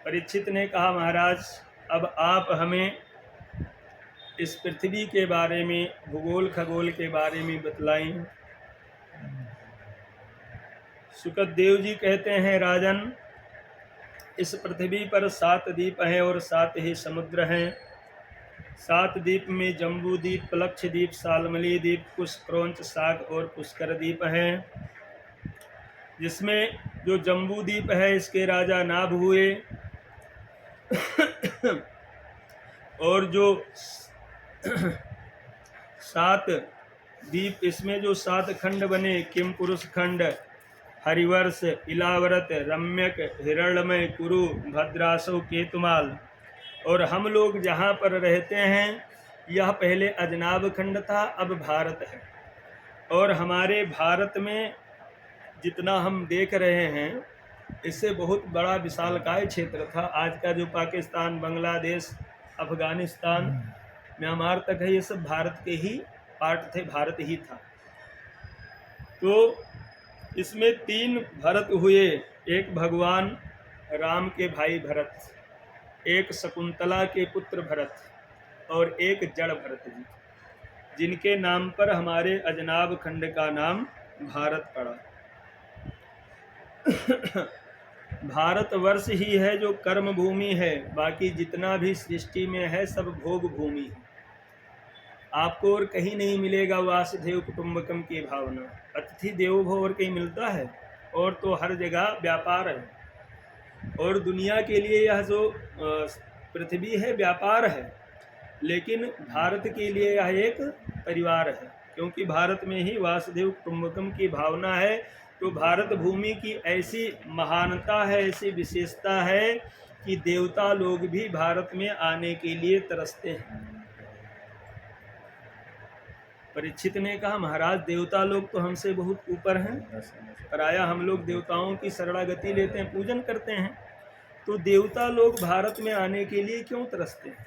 परीक्षित ने कहा, महाराज अब आप हमें इस पृथ्वी के बारे में, भूगोल खगोल के बारे में बतलाएं। सुखदेव जी कहते हैं, राजन इस पृथ्वी पर 7 द्वीप हैं और 7 ही समुद्र हैं। 7 द्वीप में जम्बू द्वीप, प्लक्ष द्वीप, सालमली द्वीप, कुश, क्रौंच, साग और पुष्कर द्वीप हैं। जिसमें जो जम्बू द्वीप है इसके राजा नाभ हुए और जो 7 द्वीप, इसमें जो 7 खंड बने, किम पुरुष खंड, हरिवर्ष, इलाव्रत, रम्यक, हिरण्मय, कुरु, भद्रासव, केतुमाल, और हम लोग जहाँ पर रहते हैं यह पहले अजनाब खंड था, अब भारत है। और हमारे भारत में जितना हम देख रहे हैं इससे बहुत बड़ा विशालकाय क्षेत्र था। आज का जो पाकिस्तान, बांग्लादेश, अफगानिस्तान, म्यांमार तक है, ये सब भारत के ही पार्ट थे, भारत ही था। तो इसमें 3 भरत हुए, एक भगवान राम के भाई भरत, एक शकुंतला के पुत्र भरत और एक जड़ भरत जी, जिनके नाम पर हमारे अजनाब खंड का नाम भारत पड़ा। भारतवर्ष ही है जो कर्म भूमि है, बाकी जितना भी सृष्टि में है सब भोग भूमि है। आपको और कहीं नहीं मिलेगा वासुदेव कुटुंबकम की भावना। अतिथि देवो भव और कहीं मिलता है? और तो हर जगह व्यापार है। और दुनिया के लिए यह जो पृथ्वी है व्यापार है, लेकिन भारत के लिए यह एक परिवार है, क्योंकि भारत में ही वासुदेव कुटुंबकम की भावना है। तो भारत भूमि की ऐसी महानता है, ऐसी विशेषता है कि देवता लोग भी भारत में आने के लिए तरसते हैं। परीक्षित ने कहा, महाराज देवता लोग तो हमसे बहुत ऊपर हैं, प्रायः हम लोग देवताओं की शरणागति लेते हैं, पूजन करते हैं, तो देवता लोग भारत में आने के लिए क्यों तरसते हैं?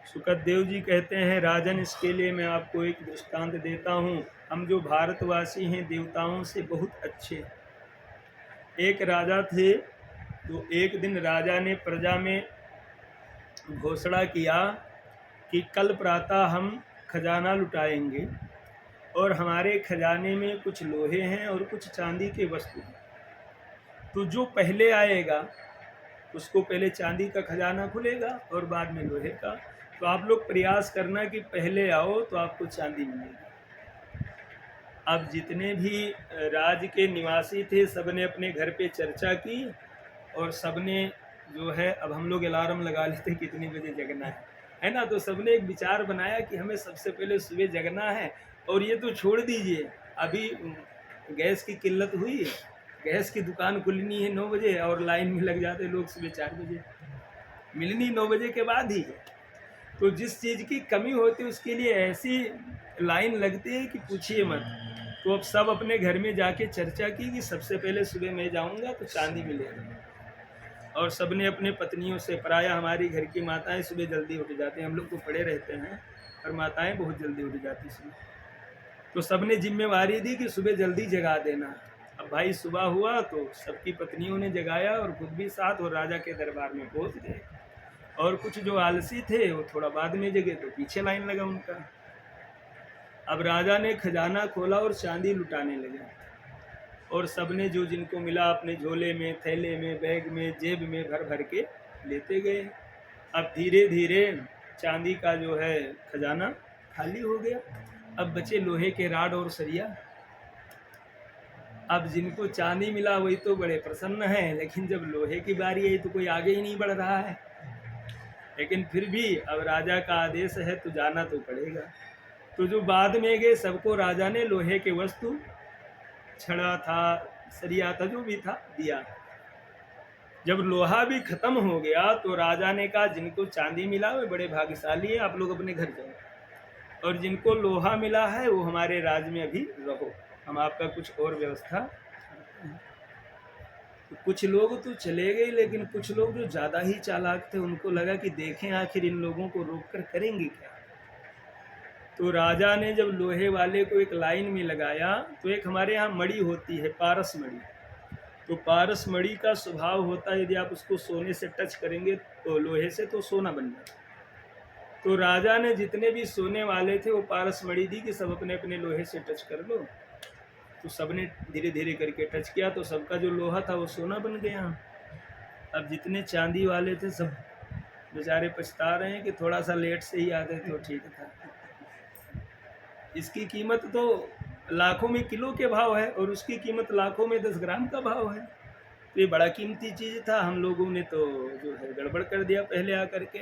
सुखदेव जी कहते हैं, राजन इसके लिए मैं आपको एक दृष्टांत देता हूँ। हम जो भारतवासी हैं देवताओं से बहुत अच्छे। एक राजा थे, तो एक दिन राजा ने प्रजा में घोषणा किया कि कल प्रातः हम खजाना लुटाएंगे और हमारे खजाने में कुछ लोहे हैं और कुछ चांदी के वस्तु हैं। तो जो पहले आएगा उसको पहले चांदी का खजाना खुलेगा और बाद में लोहे का। तो आप लोग प्रयास करना कि पहले आओ तो आपको चांदी मिलेगी। अब जितने भी राज्य के निवासी थे सबने अपने घर पे चर्चा की और सबने जो है, अब हम लोग अलार्म लगा लेते कितने बजे जगना है ना, तो सबने एक विचार बनाया कि हमें सबसे पहले सुबह जगना है। और ये तो छोड़ दीजिए, अभी गैस की किल्लत हुई है, गैस की दुकान खुलनी है 9 बजे और लाइन में लग जाते लोग सुबह 4 बजे, मिलनी 9 बजे के बाद ही है। तो जिस चीज़ की कमी होती है उसके लिए ऐसी लाइन लगती है कि पूछिए मत। तो अब सब अपने घर में जाके चर्चा की कि सबसे पहले सुबह मैं जाऊंगा तो चांदी मिलेगा। और सबने अपने पत्नियों से, प्रायः हमारी घर की माताएं सुबह जल्दी उठ जाती हैं, हम लोग तो पड़े रहते हैं और माताएं बहुत जल्दी उठ जाती सुबह, तो सबने जिम्मेवारी दी कि सुबह जल्दी जगा देना। अब भाई सुबह हुआ तो सबकी पत्नियों ने जगाया और खुद भी साथ, और राजा के दरबार में पहुंच गए। और कुछ जो आलसी थे वो थोड़ा बाद में जगे तो पीछे लाइन लगा उनका। अब राजा ने खजाना खोला और चांदी लुटाने लगे, और सबने जो जिनको मिला अपने झोले में, थैले में, बैग में, जेब में भर भर के लेते गए। अब धीरे धीरे चांदी का जो है खजाना खाली हो गया। अब बचे लोहे के राड और सरिया। अब जिनको चांदी मिला वही तो बड़े प्रसन्न हैं, लेकिन जब लोहे की बारी आई तो कोई आगे ही नहीं बढ़ रहा है। लेकिन फिर भी अब राजा का आदेश है तो जाना तो पड़ेगा। तो जो बाद में गए सबको राजा ने लोहे के वस्तु, छड़ा था, सरिया था, जो भी था, दिया। जब लोहा भी खत्म हो गया तो राजा ने कहा जिनको चांदी मिला वे बड़े भाग्यशाली हैं, आप लोग अपने घर जाओ, और जिनको लोहा मिला है वो हमारे राज्य में अभी रहो, हम आपका कुछ और व्यवस्था। तो कुछ लोग तो चले गए, लेकिन कुछ लोग जो ज़्यादा ही चालाक थे उनको लगा कि देखें आखिर इन लोगों को रोककर करेंगे क्या। तो राजा ने जब लोहे वाले को एक लाइन में लगाया, तो एक हमारे यहाँ मड़ी होती है, पारस मड़ी, तो पारस मणि का स्वभाव होता है, यदि आप उसको सोने से टच करेंगे तो लोहे से, तो सोना बन जाता है। तो राजा ने जितने भी सोने वाले थे वो पारस मणि दी कि सब अपने अपने लोहे से टच कर लो। तो सबने धीरे धीरे करके टच किया, तो सबका जो लोहा था वो सोना बन गया। अब जितने चांदी वाले थे सब बेचारे पछता रहे हैं कि थोड़ा सा लेट से ही आते तो ठीक था। इसकी कीमत तो लाखों में किलो के भाव है और उसकी कीमत लाखों में 10 ग्राम का भाव है। तो ये बड़ा कीमती चीज़ था, हम लोगों ने तो जो है गड़बड़ कर दिया पहले आकर के।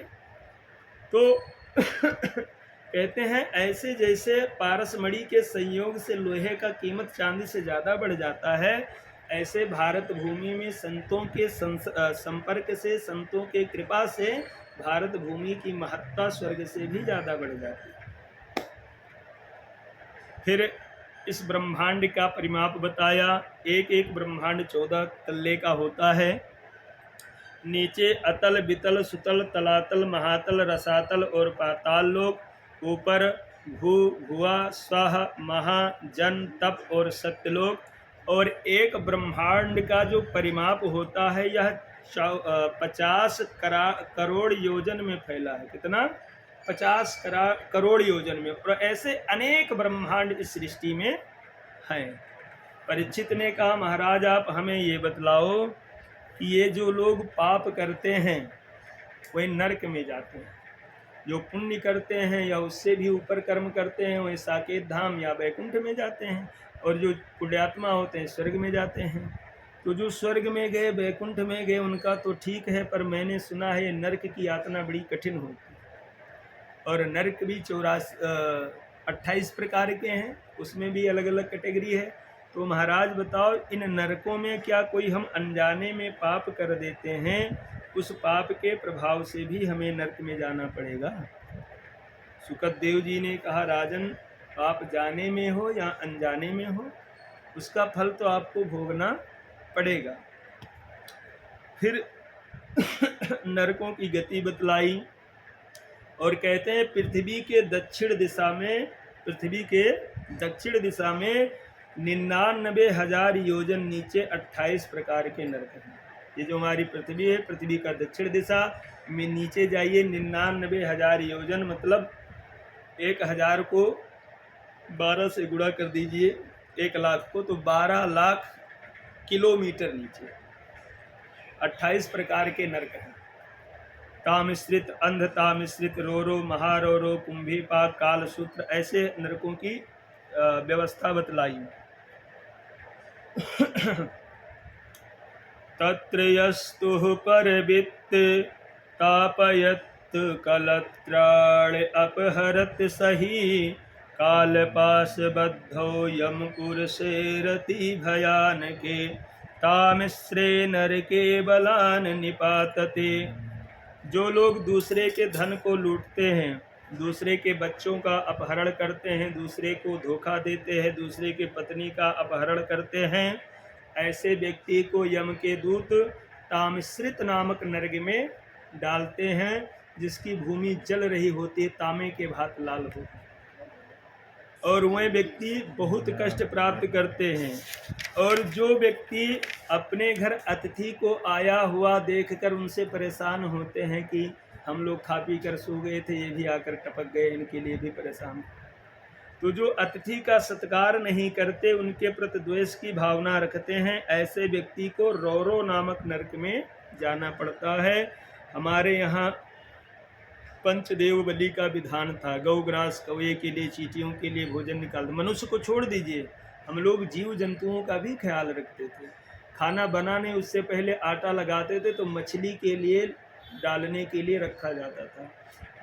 तो कहते हैं ऐसे जैसे पारस मणि के संयोग से लोहे का कीमत चांदी से ज़्यादा बढ़ जाता है, ऐसे भारत भूमि में संतों के संपर्क से, संतों के कृपा से भारत भूमि की महत्ता स्वर्ग से भी ज़्यादा बढ़ जाती है। फिर इस ब्रह्मांड का परिमाप बताया। एक एक ब्रह्मांड 14 तल्ले का होता है। नीचे अतल, बितल, सुतल, तलातल, महातल, रसातल और पाताल लोक। ऊपर भू, भुआ, स्वह, महा, जन, तप और सत्यलोक। और एक ब्रह्मांड का जो परिमाप होता है यह 50 करोड़ योजन में फैला है। कितना? 50 करोड़ योजन में। और ऐसे अनेक ब्रह्मांड इस सृष्टि में हैं। परीक्षित ने कहा, महाराज आप हमें ये बतलाओ कि ये जो लोग पाप करते हैं वही नरक में जाते हैं, जो पुण्य करते हैं या उससे भी ऊपर कर्म करते हैं वही साकेत धाम या वैकुंठ में जाते हैं, और जो पुण्यात्मा होते हैं स्वर्ग में जाते हैं। तो जो स्वर्ग में गए, वैकुंठ में गए, उनका तो ठीक है, पर मैंने सुना है नरक की यातना बड़ी कठिन होती है। और नरक भी 28 प्रकार के हैं, उसमें भी अलग अलग कैटेगरी है। तो महाराज बताओ, इन नरकों में क्या कोई हम अनजाने में पाप कर देते हैं, उस पाप के प्रभाव से भी हमें नरक में जाना पड़ेगा? सुखदेव जी ने कहा, राजन पाप जाने में हो या अनजाने में हो, उसका फल तो आपको भोगना पड़ेगा। फिर नरकों की गति बतलाई और कहते हैं पृथ्वी के दक्षिण दिशा में 99,000 योजन नीचे 28 प्रकार के नरक हैं। ये जो हमारी पृथ्वी है, पृथ्वी का दक्षिण दिशा में नीचे जाइए 99,000 योजन, मतलब 1000 को 12 से गुणा कर दीजिए 1 लाख को, तो 12 लाख किलोमीटर नीचे 28 प्रकार के नरक हैं। तामिश्रित, अंध तामिश्रित, रोरो, महारोरो, कुंभीपाक, कालसूत्र, ऐसे नरकों की व्यवस्था बतलाई। तत्र यस्तुः परवित्त तापयत् कलत्राण अपहरत् सही कालपाशबद्धो यम कुरुषेरति भयानके तामिश्रे नरके बलान निपातते। जो लोग दूसरे के धन को लूटते हैं, दूसरे के बच्चों का अपहरण करते हैं, दूसरे को धोखा देते हैं, दूसरे के पत्नी का अपहरण करते हैं, ऐसे व्यक्ति को यम के दूत तामिश्रित नामक नरक में डालते हैं, जिसकी भूमि जल रही होती है, तांबे के भांत लाल होती है, और वह व्यक्ति बहुत कष्ट प्राप्त करते हैं। और जो व्यक्ति अपने घर अतिथि को आया हुआ देखकर उनसे परेशान होते हैं कि हम लोग खा पी कर सो गए थे, ये भी आकर टपक गए, इनके लिए भी परेशान। तो जो अतिथि का सत्कार नहीं करते, उनके प्रति द्वेष की भावना रखते हैं, ऐसे व्यक्ति को रोरो नामक नरक में जाना पड़ता है। हमारे यहाँ पंचदेव बलि का विधान था। गौग्रास, कौवे के लिए, चींटियों के लिए भोजन निकालते। मनुष्य को छोड़ दीजिए, हम लोग जीव जंतुओं का भी ख्याल रखते थे। खाना बनाने उससे पहले आटा लगाते थे, तो मछली के लिए डालने के लिए रखा जाता था।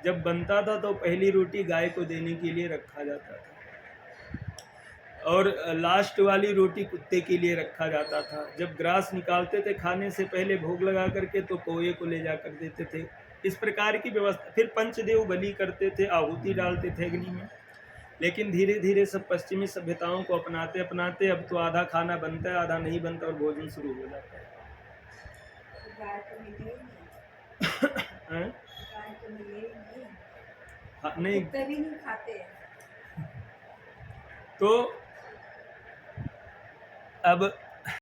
जब बनता था तो पहली रोटी गाय को देने के लिए रखा जाता था, और लास्ट वाली रोटी कुत्ते के लिए रखा जाता था। जब ग्रास निकालते थे खाने से पहले भोग लगा करके, तो कौवे को ले जाकर देते थे। इस प्रकार की व्यवस्था। फिर पंचदेव बलि करते थे, आहुति डालते थे अग्नि में। लेकिन धीरे धीरे सब पश्चिमी सभ्यताओं को अपनाते अपनाते अब तो आधा खाना बनता है, आधा नहीं बनता, और भोजन शुरू हो जाता है। हाँ, नहीं खाते। तो अब